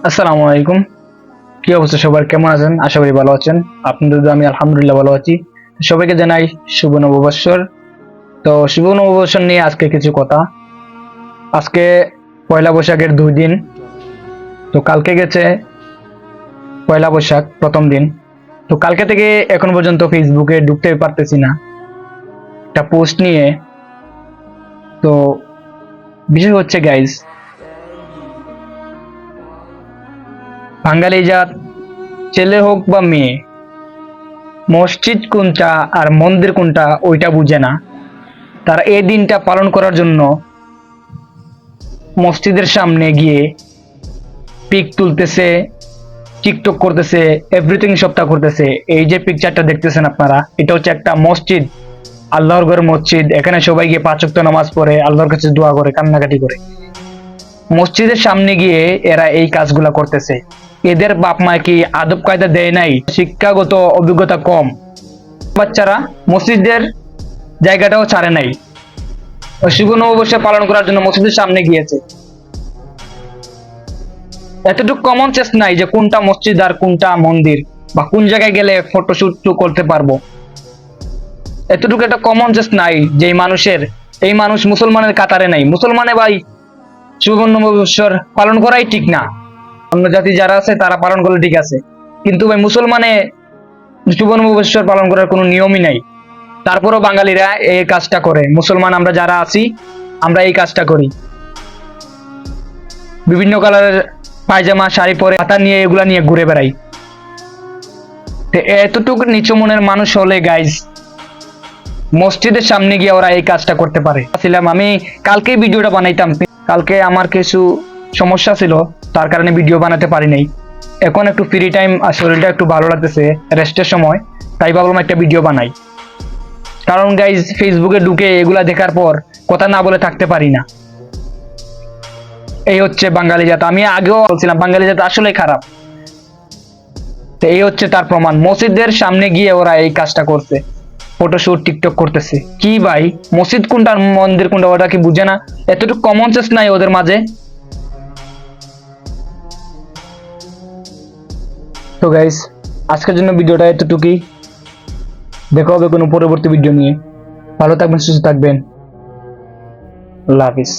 আসসালামু আলাইকুম। কি অবস্থা সবার, কেমন আছেন? আশা করি ভালো আছেন। আপনাদের আমি আলহামদুলিল্লাহ ভালো আছি। সবাইকে জানাই শুভ নববর্ষর। তো শুভ নববর্ষ নিয়ে আজকে কিছু কথা। আজকে পয়লা বৈশাখের 2 দিন। তো কালকে গেছে পয়লা বৈশাখ প্রথম দিন। তো কালকে থেকে এখন পর্যন্ত ফেসবুকে ঢুকতে পারতেছি না একটা পোস্ট নিয়ে। তো বিষয় হচ্ছে গাইজ, বাঙালি জাত ছেলে হোক বা মেয়ে, মসজিদ কোনটা আর মন্দির কোনটা ওইটা বুঝে না। তারা এই দিনটা পালন করার জন্য মসজিদের সামনে গিয়ে পিক তুলতেছে, টিকটক করতেছে, এভরিথিং সবটা করতেছে। এই যে পিকচারটা দেখতেছেন আপনারা, এটা হচ্ছে একটা মসজিদ, আল্লাহর ঘর মসজিদ। এখানে সবাই গিয়ে 5 ওয়াক্ত নামাজ পড়ে, আল্লাহর কাছে দোয়া করে, কান্নাকাটি করে। মসজিদের সামনে গিয়ে এরা এই কাজগুলা করতেছে। এদের বাপ মা কি আদব কায়দা দেয় নাই? শিক্ষাগত অভিজ্ঞতা কম। বাচ্চারা মসজিদের জায়গাটাও ছাড়ে নাই, শুভ নববর্ষ পালন করার জন্য মসজিদের সামনে গিয়েছে। এতটুকু কমন সেন্স নাই যে কোনটা মসজিদ আর কোনটা মন্দির, বা কোন জায়গায় গেলে ফটোশুট করতে পারবো। এতটুকু একটা কমন সেন্স নাই যে এই মানুষ মুসলমানের কাতারে নাই। মুসলমানে ভাই শুভ নববর্ষ পালন করাই ঠিক না। অন্য জাতি যারা আছে তারা পালন করলে ঠিক আছে, কিন্তু ভাই মুসলমানে শুভ নববর্ষ পালন করার কোনো নিয়মই নাই। তারপরও বাঙালিরা এই কাজটা করে। মুসলমান আমরা যারা আছি, আমরা এই কাজটা করি। বিভিন্ন কালারের পায়জামা শাড়ি পরে হাতা নিয়ে এগুলা নিয়ে ঘুরে বেড়াই। তো এতটুকু নিচু মনের মানুষ হলে গাইজ মসজিদের সামনে গিয়ে ওরা এই কাজটা করতে পারে। আমি কালকেই ভিডিওটা বানাইতাম, কালকে আমার কিছু সমস্যা ছিল, তার কারণে ভিডিও বানাতে পারি নাই। এখন একটু ফ্রি টাইম আর শরীরটা একটু ভালো লাগতেছে, রেস্টের সময়, তাই ভাবলাম একটা ভিডিও বানাই। কারণ গাইজ ফেসবুকে ঢুকে এগুলা দেখার পর কথা না বলে থাকতে পারি না। এই হচ্ছে বাঙালি জাত। আমি আগেও বলছিলাম বাঙালি জাত আসলে খারাপ। তো এই হচ্ছে তার প্রমাণ। মসজিদের সামনে গিয়ে ওরা এই কাজটা করছে, ফটোশুট টিকটক করতেছে। কি ভাই, মসজিদ কোনটা মন্দির কোনটা ওটা কি বুঝে না? এতটুকু কমন সেন্স নাই ওদের মাঝে। তো গাইস, আজকের জন্য ভিডিওটা এতটুকুই। দেখা হবে কোনো পরবর্তী ভিডিও নিয়ে। ভালো থাকবেন, সুস্থ থাকবেন। আল্লাহ হাফিজ।